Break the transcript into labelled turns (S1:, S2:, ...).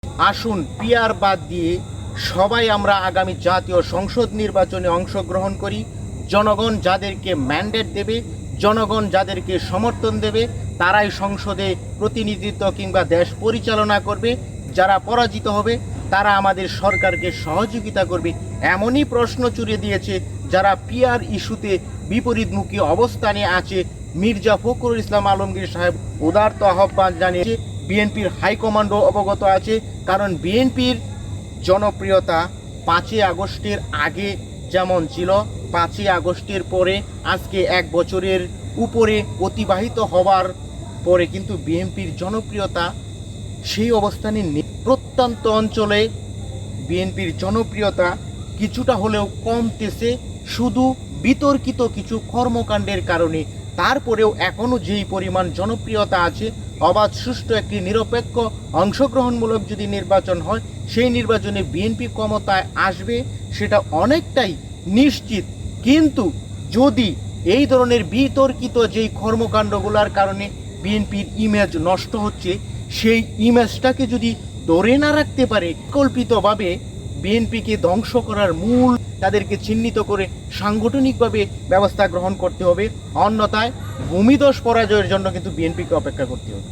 S1: আসুন পিআর বাদ দিয়ে সবাই আমরা আগামী জাতীয় সংসদ নির্বাচনে অংশগ্রহণ করি। জনগণ যাদেরকে ম্যান্ডেট দেবে, জনগণ যাদেরকে সমর্থন দেবে, তারাই সংসদে প্রতিনিধিত্ব কিংবা দেশ পরিচালনা করবে। যারা পরাজিত হবে তারা আমাদের সরকারকে সহযোগিতা করবে। এমনই প্রশ্ন ছুড়ে দিয়েছে যারা পিআর ইস্যুতে বিপরীতমুখী অবস্থানে আছে। মির্জা ফখরুল ইসলাম আলমগীর সাহেব উদারত আহ্বান জানিয়েছে। বিএনপির হাইকমান্ডও অবগত আছে, কারণ বিএনপির জনপ্রিয়তা 5ই আগস্টের আগে যেমন ছিল, 5ই আগস্টের পরে আজকে 1 বছরের উপরে অতিবাহিত হওয়ার পরে কিন্তু বিএনপির জনপ্রিয়তা সেই অবস্থানে নেই। প্রত্যন্ত অঞ্চলে বিএনপির জনপ্রিয়তা কিছুটা হলেও কমতেছে, শুধু বিতর্কিত কিছু কর্মকাণ্ডের কারণে। তারপরেও এখনও যেই পরিমাণ জনপ্রিয়তা আছে, অবাধ সুষ্ঠু একটি নিরপেক্ষ অংশগ্রহণমূলক যদি নির্বাচন হয়, সেই নির্বাচনে বিএনপি ক্ষমতায় আসবে সেটা অনেকটাই নিশ্চিত। কিন্তু যদি এই ধরনের বিতর্কিত যেই কর্মকাণ্ডগুলোর কারণে বিএনপির ইমেজ নষ্ট হচ্ছে, সেই ইমেজটাকে যদি ধরে না রাখতে পারে, কল্পিতভাবে বিএনপিকে ধ্বংস করার মূল তাদেরকে চিহ্নিত করে সাংগঠনিকভাবে ব্যবস্থা গ্রহণ করতে হবে। অন্যথায় ভূমিধস পরাজয়ের জন্য কিন্তু বিএনপিকে অপেক্ষা করতে হবে।